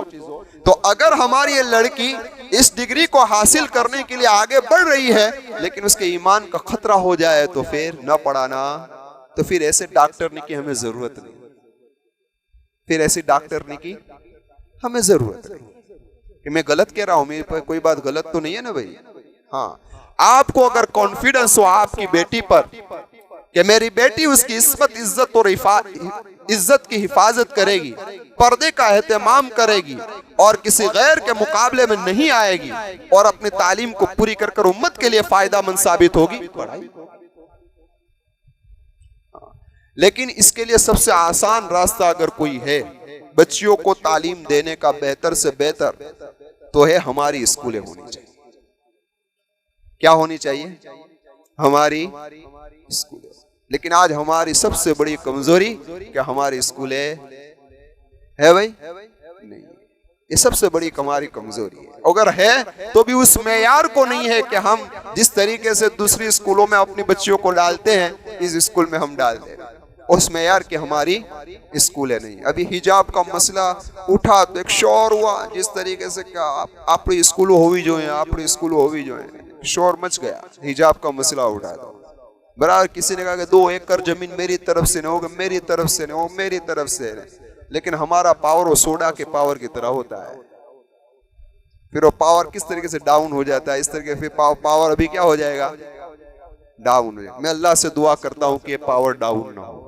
Speaker 2: तो अगर हमारी ये लड़की इस डिग्री को हासिल करने के लिए आगे बढ़ रही है लेकिन उसके ईमान का खतरा हो जाए तो फिर न पढ़ाना, तो फिर ऐसे डॉक्टरनी की हमें जरूरत नहीं, फिर ऐसी डॉक्टरनी की हमें जरूरत नहीं। कि मैं गलत कह रहा हूं, मेरे पर कोई बात गलत तो नहीं है ना भाई। हाँ, आपको अगर कॉन्फिडेंस हो आपकी बेटी पर कि मेरी बेटी उसकी इस्मत, इज्जत और इज्जत की हिफाजत करेगी, पर्दे का एहतमाम करेगी और किसी गैर के मुकाबले में नहीं आएगी और अपनी तालीम को पूरी कर कर उम्मत के लिए फायदामंद साबित होगी, पढ़ाई। लेकिन इसके लिए सबसे आसान रास्ता अगर कोई है बच्चियों को तालीम देने का बेहतर से बेहतर, तो है हमारी स्कूलें होनी चाहिए। क्या होनी चाहिए? हमारी स्कूलें। लेकिन आज हमारी सबसे बड़ी कमजोरी क्या हमारी स्कूलें है भाई? नहीं, ये सबसे बड़ी हमारी कमजोरी है। अगर है तो भी उस मेयार को नहीं है कि हम जिस तरीके से दूसरी स्कूलों में अपनी बच्चियों को डालते हैं इस स्कूल में हम डाल दे रहे हैं। उस मेयार की हमारी स्कूलें नहीं। अभी हिजाब का मसला उठा तो एक शोर हुआ जिस तरीके से क्या अपनी स्कूल होवी जो है, अपनी स्कूल होवी जो है, शोर मच गया। हिजाब का मसला उठा था बराबर। किसी ने कहा कि 2 एकड़ जमीन मेरी तरफ से न होगा, मेरी तरफ से न हो, मेरी तरफ से न। लेकिन हमारा पावर वो सोडा के पावर की तरह होता है। फिर वो पावर किस तरीके से डाउन हो जाता है, इस तरीके फिर पावर अभी क्या हो जाएगा? डाउन हो जाएगा। मैं अल्लाह से दुआ करता हूं कि पावर डाउन ना हो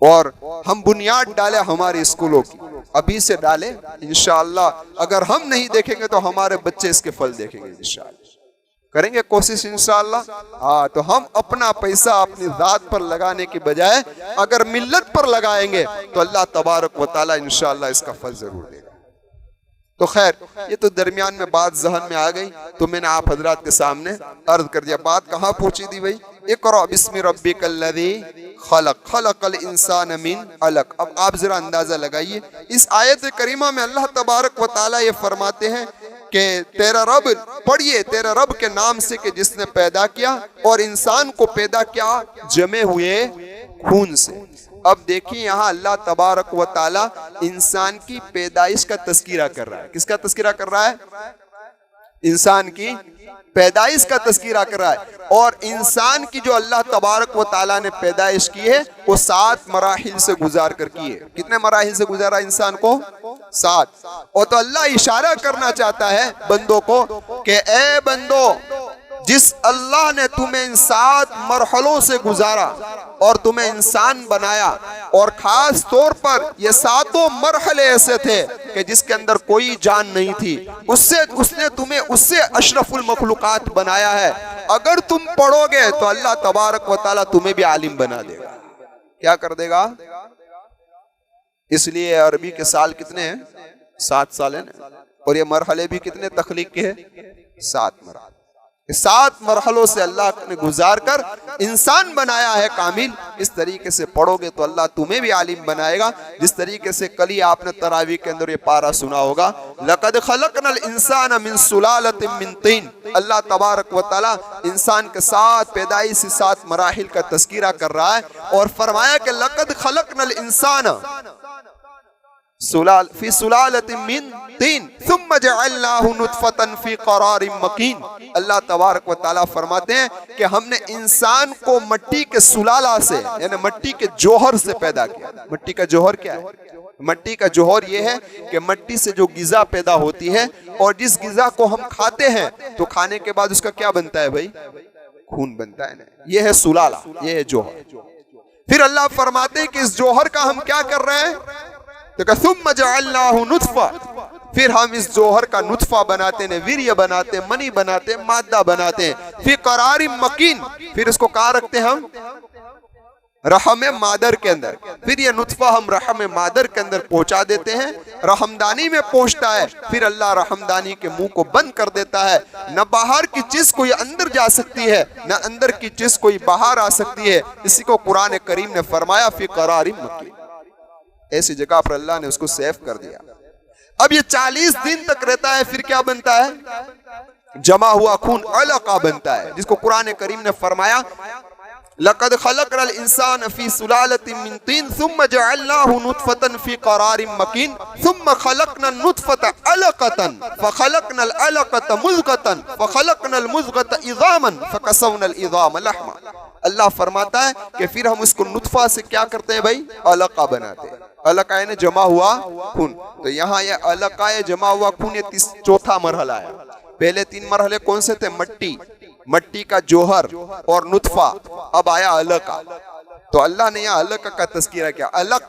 Speaker 2: और हम बुनियाद डाले हमारे स्कूलों की, अभी से डाले इंशाअल्लाह। अगर हम नहीं देखेंगे तो हमारे बच्चे इसके फल देखेंगे इंशाअल्लाह। करेंगे कोशिश इंशाअल्लाह। हाँ, तो हम अपना पैसा अपनी जात पर लगाने की बजाय अगर मिल्लत पर लगाएंगे तो अल्लाह तबारक व तआला इंशाअल्लाह इसका फल जरूर देगा। तो खैर, ये तो दरमियान में बात जहन में आ गई तो मैंने आप हजरात के सामने अर्ज कर दिया। बात कहाँ पहुंची थी भाई? इक़रा बिस्मि रब्बिकल्लज़ी खलक़ खलक़ल इंसान मिन अलक़। अब आप जरा अंदाजा लगाइए, इस आयत करीमा में अल्लाह तबारक व तआला ये फरमाते हैं कि तेरा रब, पढ़िए, तेरा रब के नाम से कि जिसने पैदा किया और इंसान को पैदा किया जमे हुए खून से। अब देखिए यहाँ अल्लाह तबारक व ताला इंसान की पैदाइश का तस्कीरा कर रहा है। किसका तस्कीरा कर रहा है? इंसान की पैदाइश का तस्कीरा कर रहा है। और इंसान की जो अल्लाह तबारक व ताला ने पैदाइश की है वो 7 मराहिल से गुजार कर की है। कितने मराहिल से गुजारा इंसान को? 7। और तो अल्लाह इशारा करना चाहता है बंदों को कि ए बंदो, जिस अल्लाह ने तुम्हें इन 7 मरहलों से गुजारा और तुम्हें इंसान बनाया, और खास तौर पर ये 7 मरहले ऐसे थे कि जिसके अंदर कोई जान नहीं थी, उसने तुम्हें उससे अशरफुल मखलूकात बनाया है। अगर तुम पढ़ोगे तो अल्लाह तबारक व तआला तुम्हें भी आलिम बना देगा। क्या कर देगा? इसलिए अरबी के साल कितने हैं? 7 साल है ना। और ये मरहले भी कितने तख्लीक के हैं? 7 मरहले। 7 मरहलों से अल्लाह ने गुजार कर इंसान बनाया है कामिल। इस तरीके से पढ़ोगे तो अल्लाह तुम्हें भी आलिम बनाएगा। जिस तरीके से कल ही आपने तरावी के अंदर ये पारा सुना होगा, लक़द खलक़नल इंसान मिन सुलालतिन मिन तीन। अल्लाह तबारक व तआला इंसान के 7 पैदाइश 7 मराहिल का तस्कीरा कर रहा है और फरमाया कि लक़द खलक़नल इंसान फी सुलालतिन मिन तीन सुम्मा जअलनाहु नुतफतन फी क़रारिन मकीन। अल्लाह तबारक व तआला फरमाते हैं कि हमने इंसान को मिट्टी के सुलाला से, यानी मिट्टी के जौहर से पैदा किया। मिट्टी का जौहर क्या है? मिट्टी का जौहर ये है कि मिट्टी से जो गिज़ा पैदा होती है और जिस गिज़ा को हम खाते हैं तो खाने के बाद उसका क्या बनता है भाई? खून बनता है ना। ये है सुलाला, ये है जौहर। फिर अल्लाह फरमाते हैं कि इस जौहर का हम क्या कर रहे हैं? तो सुम्मा जअलनाहु नुतफा, फिर हम इस जौहर का नुतफा बनाते हैं, वीर्य बनाते हैं, मनी बनाते हैं, मादा बनाते हैं। फिर क़रारिन मकीन, फिर इसको कहाँ रखते हैं हम? रहम मादर के अंदर। फिर ये नुतफा हम रहम मादर के अंदर पहुंचा देते हैं, रहमदानी में पहुंचता है। फिर अल्लाह रहमदानी के मुंह को बंद कर देता है। न बाहर की चीज कोई अंदर जा सकती है, न अंदर की चीज कोई बाहर आ सकती है। इसी को कुरान करीम ने फरमाया फी क़रारिन मकीन। ऐसी जगह पर अल्लाह ने उसको सेफ कर दिया। अब ये 40 दिन तक रहता है, फिर क्या बनता है? जमा हुआ खून अलका बनता है, जिसको कुरान करीम ने फरमाया लक़द खलक़नल इंसान फी सुलालतिन मिन तीन सुम्मा जअलनाहु नुतफतन फी क़रारिन मकीन सुम्मा खलक़नल नुतफता अलक़तन फ़खलक़नल अलक़ता मुज़ग़तन फ़खलक़नल मुज़ग़ता इज़ामन फ़कसवनल इज़ाम लहमा। अल्लाह फरमाता है कि फिर हम उसको नुतफा से क्या करते हैं भाई? अलका बनाते हैं। अलका यानी जमा हुआ खून। तो यहाँ ये अलका जमा हुआ खून, ये 4था मरहला है। पहले 3 मरहले कौन से थे? मट्टी का जौहर और नुतफा। अब आया अलका। तो अल्लाह ने यहाँ अलका का तस्कीरा किया। अलक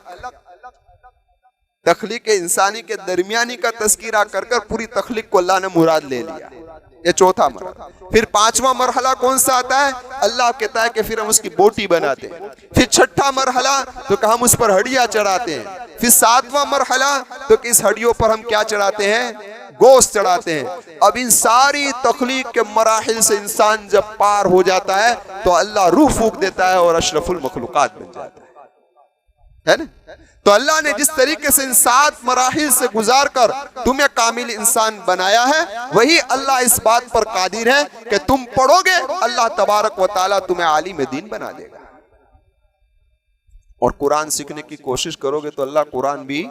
Speaker 2: तख्लीक इंसानी के दरमियानी का तस्कीरा कर कर पूरी तख्लीक को अल्लाह ने मुराद ले लिया। ये चौथा मरहला। फिर पांचवा मरहला कौन सा आता है? अल्लाह कहता है कि फिर हम उसकी बोटी बनाते हैं। फिर छठा मरहला तो कि हम उस पर हड्डियां चढ़ाते हैं। फिर सातवां मरहला तो कि इस हड्डियों पर हम क्या चढ़ाते हैं? गोश्त चढ़ाते हैं। अब इन सारी तख्लीक के मराहिल से इंसान जब पार हो जाता है तो अल्लाह रूह फूंक देता है और अशरफुल मखलूकात बन जाता है ना। तो अल्लाह ने जिस तरीके से इन 7 मराहिल से गुजार कर तुम्हें कामिल इंसान बनाया है, वही अल्लाह इस बात पर कादिर है कि तुम पढ़ोगे, अल्लाह तबारक व ताला तुम्हें आलिम दीन बना देगा। और कुरान सीखने की कोशिश करोगे तो अल्लाह कुरान भी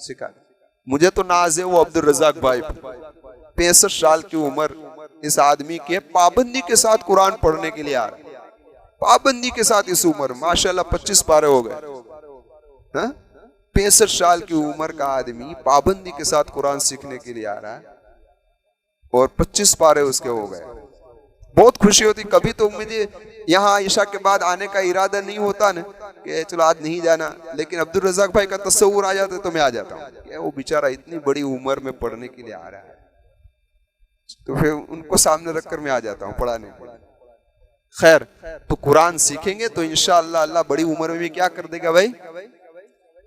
Speaker 2: सिखा। मुझे तो नाज है वो अब्दुल रज़ाक भाई, 65 साल की उम्र इस आदमी की है, पाबंदी के साथ कुरान पढ़ने के लिए आ रहा है। पाबंदी के साथ इस उम्र, माशाल्लाह 25 पारे हो गए। 65 साल की उम्र का आदमी पाबंदी के साथ कुरान सीखने के लिए आ रहा है और 25 पारे उसके हो गए। बहुत खुशी होती। कभी तो मुझे यहाँ ईशा के बाद आने का इरादा नहीं होता ना कि चलो आज नहीं जाना, लेकिन अब्दुल रज़ाक भाई का तस्वुर आ जाता है तो मैं आ जाता हूँ। वो बेचारा इतनी बड़ी उम्र में पढ़ने के लिए आ रहा है, तो फिर उनको सामने रखकर मैं आ जाता हूँ पढ़ाने के लिए। खैर, तो कुरान सीखेंगे तो इंशाअल्लाह अल्लाह बड़ी उम्र में भी क्या कर देगा भाई?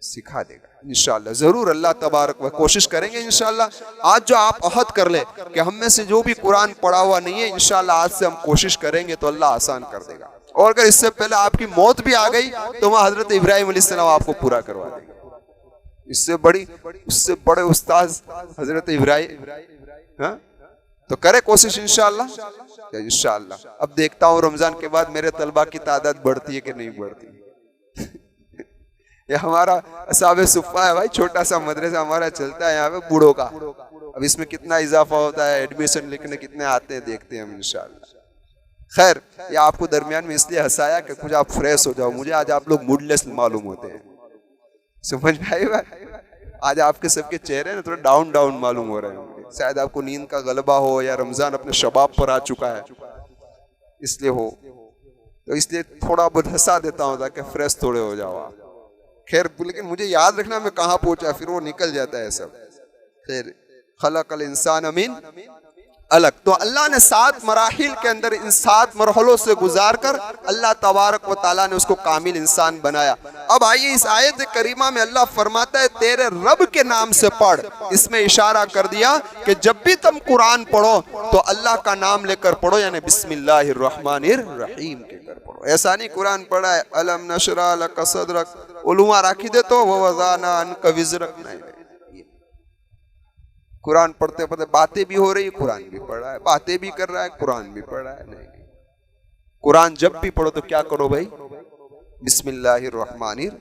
Speaker 2: सिखा देगा इंशाअल्लाह। जरूर अल्लाह तबारक व कोशिश करेंगे इंशाअल्लाह। आज जो आप अहद कर ले कि हम में से जो भी कुरान पढ़ा हुआ नहीं है, इंशाअल्लाह आज से हम कोशिश करेंगे तो अल्लाह आसान कर देगा। और अगर इससे पहले आपकी मौत भी आ गई तो वह हजरत इब्राहिम अलैहिस्सलाम आपको पूरा करवा देंगे। उससे बड़े उस्ताद हजरत इब्राहिम। हाँ, तो करे कोशिश इंशाअल्लाह। इंशाअल्लाह अब देखता हूँ रमजान के बाद मेरे तलबा की तादाद बढ़ती है कि नहीं बढ़ती। ये हमारा असाब सुफ़ा है भाई, छोटा सा मदरसा हमारा चलता है यहाँ पे बूढ़ों का। अब इसमें कितना इजाफा होता है, एडमिशन लिखने कितने आते हैं, देखते हैं हम इंशाअल्लाह। खैर, ये आपको दरमियान में इसलिए हंसाया कि कुछ आप फ्रेश हो जाओ। मुझे आज आप लोग मूडलेस मालूम होते हैं, समझ में आई बात? आज आपके सबके चेहरे ना थोड़े डाउन डाउन मालूम हो रहे हैं। शायद आपको नींद का गलबा हो या रमजान अपने शबाब पर आ चुका है, इसलिए हो। तो इसलिए थोड़ा बहुत हंसा देता हूँ ताकि फ्रेश थोड़े हो जाओ आप। खैर, लेकिन मुझे याद रखना मैं कहाँ पहुंचा, फिर वो निकल जाता है सब। खैर, खलक़ल इंसान मिन अलग। तो अल्लाह ने 7 मराहिल के अंदर इन 7 मरहलों से गुजार कर अल्लाह तबारक व ताला ने उसको कामिल इंसान बनाया। अब आइए इस आयत करीमा में अल्लाह फरमाता है तेरे रब के नाम से पढ़। इसमें इशारा कर दिया कि जब भी तुम कुरान पढ़ो तो अल्लाह का नाम लेकर पढ़ो, यानी बिस्मिल्लाहिर रहमानिर रहीम कहकर पढ़ो। ऐसा नहीं कुरान पढ़ा है अलम नशरा लक सदरक उलुमा राखी दे तो वो वज़ाना अनका विज़रक। नहीं, कुरान पढ़ते पढ़ते बातें भी हो रही, कुरान भी पढ़ रहा है, बातें भी कर रहा है, कुरान भी पढ़ रहा है। नहीं, कुरान जब भी पढ़ो तो क्या करो भाई? बिस्मिल्लाहिर रहमानिर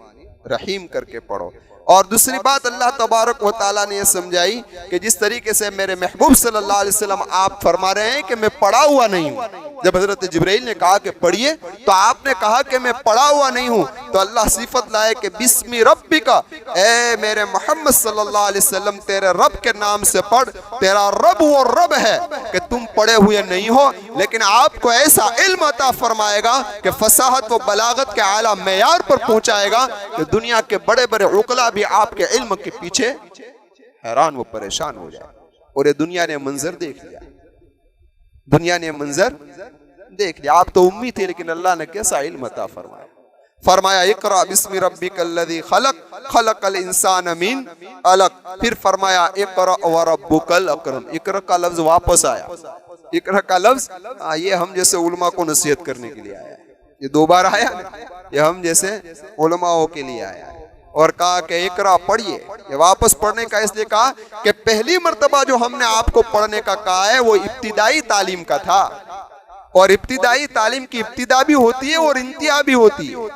Speaker 2: रहीम करके पढ़ो। और दूसरी बात अल्लाह तबारक व ताला ने यह समझाई कि जिस तरीके से मेरे महबूब सल्लल्लाहु अलैहि वसल्लम आप फरमा रहे हैं कि मैं पढ़ा हुआ नहीं हूँ। जब हजरत जिब्राइल ने कहा कि पढ़िए तो आपने कहा कि मैं पढ़ा हुआ नहीं हूँ, तो अल्लाह सिफत लाए कि बिस्मि रब्बिका, ए मेरे मोहम्मद सल्लल्लाहु अलैहि वसल्लम तेरे रब के नाम से पढ़। तेरा रब वो रब है कि तुम पढ़े हुए नहीं हो, लेकिन आपको ऐसा इल्म अता फरमाएगा कि फसाहत व बलागत के आला मेयार पर पहुंचाएगा कि दुनिया के बड़े बड़े उकला भी आपके इल्म के पीछे हैरान व परेशान हो जाए। और ये दुनिया ने मंजर देख लिया, दुनिया ने मंजर देख लिया। आप तो उम्मी थे, लेकिन अल्लाह ने कैसा इल्म अता फरमाया। फरमाया इकरा बिस्मि रब्बिकल्लज़ी खलक खलकल इंसान मिन अलक। फिर फरमाया इकरा व रब्बुकल अकरम। इकरा का लफ्ज वापस आया। इकरा का लफ्ज ये हम जैसे उलमा को नसीहत करने के लिए आया है। ये 2 बार आया ना, ये हम जैसे उलमाओं के लिए आया है। और कहा कि इकरा पढ़िए। ये वापस पढ़ने का इसलिए कहा कि पहली मर्तबा जो हमने आपको पढ़ने का कहा है वो इब्तिदाई तालीम का था। और इब्तिदाई तालीम की इब्तिदा भी होती है और इंतहा भी होती है,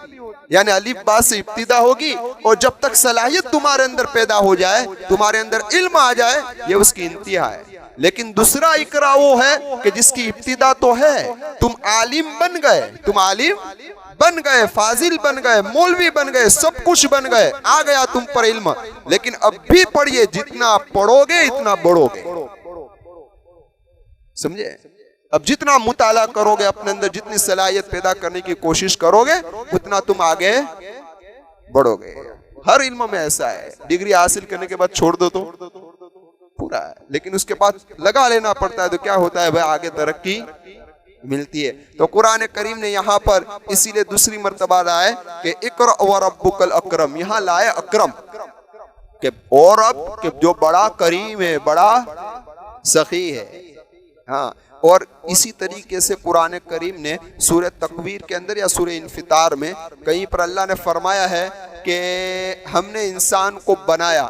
Speaker 2: यानी अलिफ बा से इब्तिदा होगी और जब तक सलाहियत तुम्हारे अंदर पैदा हो जाए, तुम्हारे अंदर इल्म आ जाए, ये उसकी इंतहा है। लेकिन दूसरा इकरा वो है कि जिसकी इब्तिदा तो है, तुम आलिम बन गए, तुम आलिम बन गए, फाजिल बन गए, मौलवी बन गए, सब कुछ बन गए, आ गया तुम पर इल्म। लेकिन अब भी पढ़िए, जितना पढ़ोगे इतना बढ़ोगे। समझे? अब जितना मुताला करोगे, अपने अंदर जितनी सलाहियत पैदा करने की कोशिश करोगे, उतना तुम आगे बढ़ोगे। हर इल्म में ऐसा है, डिग्री हासिल करने के बाद छोड़ दो तो पूरा है, लेकिन उसके बाद लगा लेना पड़ता है तो क्या होता है भाई, आगे तरक्की मिलती है। तो कुरान करीम ने यहाँ पर इसीलिए दूसरी मर्तबा लाए कि इक़रा व रब्बुकल अकरम, यहाँ लाए अकरम के और अब कि जो बड़ा करीम है, बड़ा सखी है। हाँ, और इसी तरीके से कुरान करीम ने सूरह तकवीर के अंदर या सूरह इन्फितार में कहीं पर अल्लाह ने फरमाया है कि हमने इंसान को बनाया,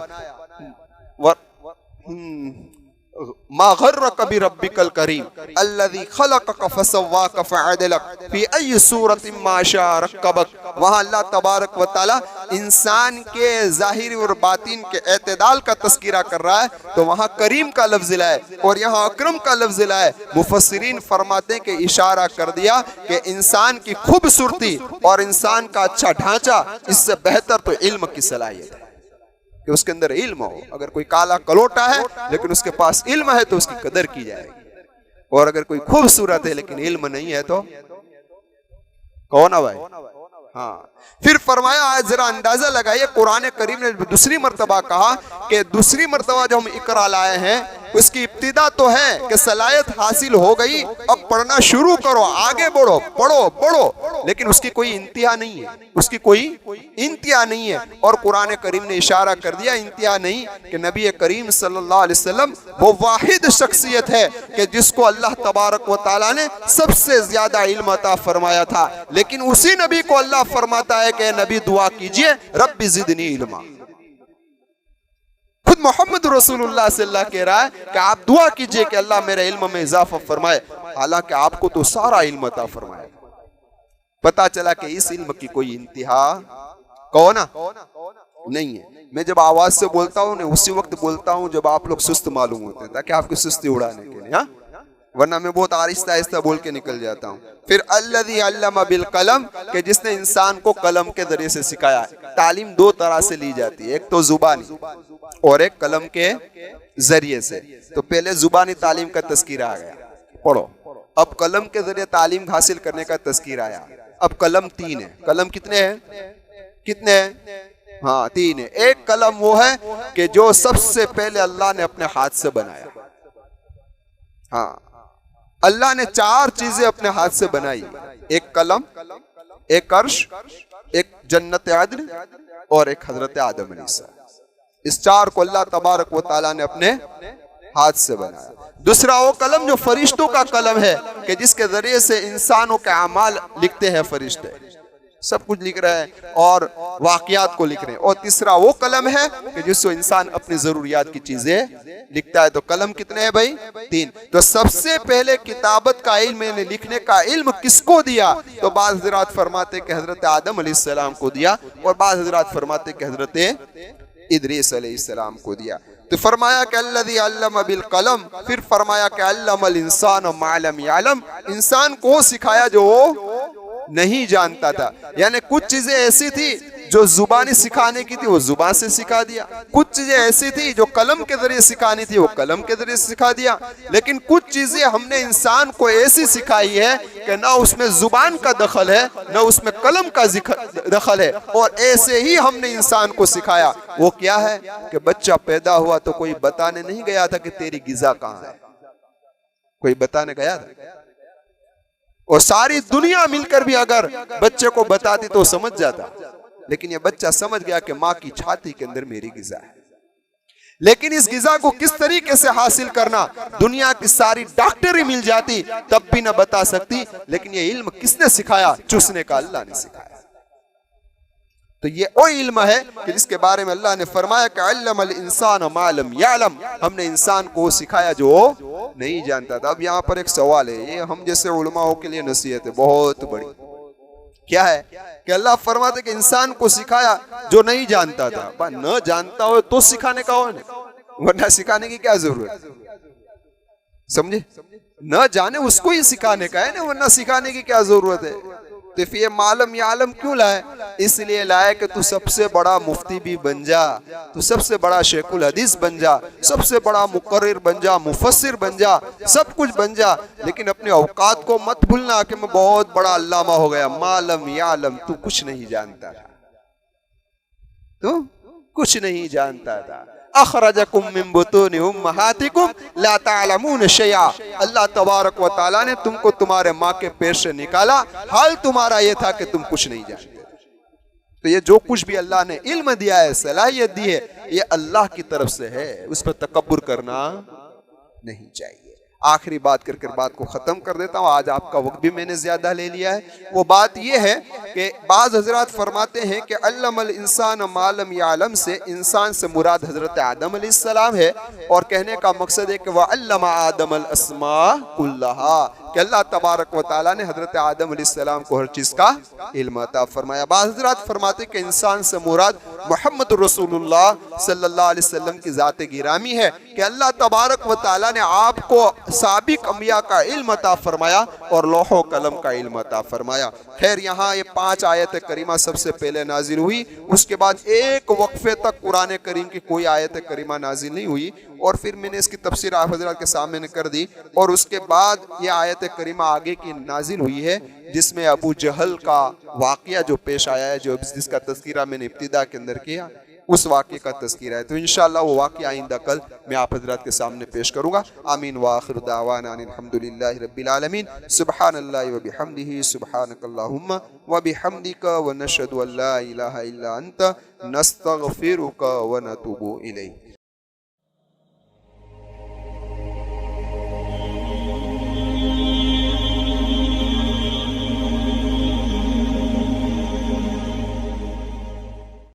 Speaker 2: मा गर्रक बिरब्बिकल करीम अल्लज़ी खलक़क फसव्वाक फ़अदलक फ़ी अय्यि सूरतिन मा शाअ रक्कबक। वहाँ अल्लाह तबारक व तआला इंसान के ज़ाहिरी और बातिन के एतदाल का तस्कीरा कर रहा है, तो वहाँ करीम का लफ्ज़ लाए और यहाँ अकरम का लफ्ज़ लाए। मुफस्सिरीन फरमाते हैं कि इशारा कर दिया कि इंसान की खूबसूरती और इंसान का अच्छा ढांचा, इससे बेहतर तो इल्म की सलाहियत है कि उसके अंदर इल्म हो। अगर कोई काला कलोटा है लेकिन उसके पास इल्म है तो उसकी कदर की जाएगी, और अगर कोई खूबसूरत है लेकिन इल्म नहीं है तो कौन है भाई। हाँ, फिर फरमाया आज जरा अंदाजा लगाइए, कुरान करीम ने दूसरी मर्तबा कहा कि दूसरी मर्तबा जो हम इकरा लाए हैं उसकी इब्तिदा तो है कि सलाहियत हासिल हो गई, अब पढ़ना शुरू करो, आगे बढ़ो, पढ़ो पढ़ो, लेकिन उसकी कोई इंतहा नहीं है, उसकी कोई इंतहा नहीं है। और कुरान करीम ने इशारा कर दिया इंतहा नहीं, कि नबी करीम सल्लल्लाहु अलैहि वसल्लम वो वाहिद शख्सियत है कि जिसको अल्लाह तबारक व तआला ने सबसे ज्यादा इल्म अता फरमाया था, लेकिन उसी नबी को अल्लाह फरमाता है कि नबी दुआ कीजिए रब्बी ज़िदनी इल्मा। खुद मोहम्मद रसूलुल्लाह सल्लल्लाहु अलैहि वसल्लम कह रहा है कि आप दुआ कीजिए कि अल्लाह मेरे इल्म में इजाफा फरमाए, हालांकि आपको तो सारा इल्म अता फरमाए। पता चला कि इस इल्म की कोई इंतहा कौन नहीं है। मैं जब आवाज से बोलता हूँ ना उसी वक्त बोलता हूँ जब आप लोग सुस्त मालूम होते हैं, ताकि आपकी सुस्ती उड़ाने के लिए, हाँ, वरना मैं बहुत आहिस्ता आहिस्ता बोल के निकल जाता हूँ। फिर अल्लज़ी अल्लमा बिल कलम, कि जिसने इंसान को कलम के जरिए से सिखाया। तालीम दो तरह से ली जाती है, एक तो जुबानी और एक कलम के जरिए से। तो पहले जुबानी तालीम का तस्कीरा आ गया, पढ़ो। अब कलम के जरिए तालीम हासिल करने का तस्कीरा आया। अब कलम तीन है। कलम कितने हैं? कितने हैं? हाँ, तीन है। एक कलम वो है कि जो सबसे पहले अल्लाह ने अपने हाथ से बनाया। हाँ, अल्लाह ने चार चीजें अपने हाथ से बनाई, एक कलम, एक अर्श, एक जन्नत अदन और एक हजरत आदम अलैहिस्सलाम। इस चार को अल्लाह तबारक व तआला ने अपने हाथ से बनाया। दूसरा वो कलम जो फरिश्तों का कलम है कि जिसके जरिए से इंसानों के अमाल लिखते हैं फरिश्ते, सब कुछ लिख रहे हैं और वाकयात को लिख रहे हैं। और तीसरा वो कलम है कि जिससे इंसान अपनी जरूरियात की चीजें लिखता है। तो कलम कितने हैं भाई? तीन। तो सबसे पहले किताबत का इल्म, लिखने का इल्म किसको दिया? तो बाज़ हज़रात फरमाते कि हजरत आदम अलैहिस्सलाम को दिया, और बाज़ हज़रात फरमाते कि हजरत इदरीस अलैहिस्सलाम को दिया। तो फरमाया कि अल्लज़ी अल्लम बिल कलम, फिर फरमाया कि अल्लमल इंसान मा लम यअलम, इंसान को सिखाया जो नहीं जानता था। यानी कुछ चीजें ऐसी थी जो जुबानी सिखाने की थी, वो जुबान से सिखा दिया। कुछ चीजें ऐसी थी जो कलम के जरिए सिखानी थी, वो कलम के जरिए सिखा दिया। लेकिन कुछ चीजें हमने इंसान को ऐसी सिखाई है कि ना उसमें जुबान का दखल है, ना उसमें कलम का दखल है, और ऐसे ही हमने इंसान को सिखाया। वो क्या है कि बच्चा पैदा हुआ तो कोई बताने नहीं गया था कि तेरी गिज़ा कहाँ है, कोई बताने गया था? और सारी दुनिया मिलकर भी अगर बच्चे को बताती तो समझ जाता, लेकिन ये बच्चा समझ गया कि माँ की छाती के अंदर मेरी गिज़ा है। लेकिन इस गिज़ा को किस तरीके से हासिल करना, दुनिया की सारी डॉक्टरी मिल जाती तब भी न बता सकती, लेकिन ये इल्म किसने सिखाया? चूसने का अल्लाह ने सिखाया। तो ये वो इल्म है कि जिसके बारे में अल्लाह ने फरमाया कि अल्लमल इंसान मा लम यअलम, हमने इंसान को सिखाया जो नहीं जानता था। अब यहाँ पर एक सवाल है, ये हम जैसे उलमाओं के लिए नसीहत है बहुत बड़ी। क्या है कि अल्लाह फरमाते कि इंसान को सिखाया जो नहीं जानता था। न जानता हो तो सिखाने का हो ना, वरना सिखाने की क्या जरूरत? समझे? न जाने उसको ही सिखाने का है ना, वरना सिखाने की क्या जरूरत है? तो फिर मालम या आलम क्यों लाए? इसलिए लाए कि तू सबसे बड़ा मुफ्ती भी बन जा, तू सबसे बड़ा शेखुल हदीस बन जा, सबसे बड़ा मुकर्रिर बन जा, मुफस्सिर बन जा, सब कुछ बन जा, लेकिन अपने औकात को मत भूलना कि मैं बहुत बड़ा अल्लामा हो गया। मालम या आलम, तू कुछ नहीं जानता था, तू कुछ नहीं जानता था। अखरजकुम मिन बुतूनि उम्महातिकुम ला तालमून शैआ। अल्लाह तबारक व तआला ने तुमको तुम्हारे माँ के पेट से निकाला, हाल तुम्हारा ये था कि तुम कुछ नहीं जानते। तो ये जो कुछ भी अल्लाह ने इल्म दिया है, सलाहियत दी है, ये अल्लाह की तरफ से है, उस पर तकब्बुर करना नहीं चाहिए। आखिरी बात करके बात को खत्म कर देता हूँ, आज आपका वक्त भी मैंने ज्यादा ले लिया है। वो बात ये है कि बाज हजरात फरमाते हैं कि अल्लमल इंसान मालम यालम से इंसान से मुराद हजरत आदम अलैहिस्सलाम है, और कहने का मकसद है कि वह अल्लमा आदम अल अस्मा कुल्लहा, कि अल्लाह तबारक व तआला ने हजरत आदम अलैहिस्सलाम को हर चीज का इल्म अता फरमाया। बाज हजरात फरमाते कि इंसान से मुराद मोहम्मद रसूलुल्लाह सल्लल्लाहु अलैहि वसल्लम की ज़ात गिरामी है, कि अल्लाह तबारक व तआला ने आपको साबिक अंबिया का इल्म अता फरमाया और लौहो कलम का इल्म अता फरमाया। खैर, यहाँ ये 5 आयत करीमा सबसे पहले नाजिल हुई, उसके बाद एक वक्फे तक कुरान करीम की कोई आयत करीमा नाजिल नहीं हुई, और फिर मैंने इसकी तफसीर आप हज़रात के सामने कर दी, और उसके बाद ये आयत करीमा आगे की नाजिल हुई है, जिसमें अबू जहल का वाक़या जो पेश आया है, जो जिसका तज़किरा मैंने इब्तिदा के अंदर किया, उस वाक़े का तज़किरा है। तो इंशाअल्लाह वो वाक़या आइंदा कल मैं आप हज़रात के सामने पेश करूँगा। आमीन व आखिरु दावाना अनिल हम्दुलिल्लाहि रब्बिल आलमीन। सुब्हानल्लाहि व बिहम्दिही, सुब्हानकल्लाहुम्मा व बिहम्दिका, व नशहदु अल्ला इलाहा इल्ला अंता, नस्तगफिरुका व नतूबु इलैक।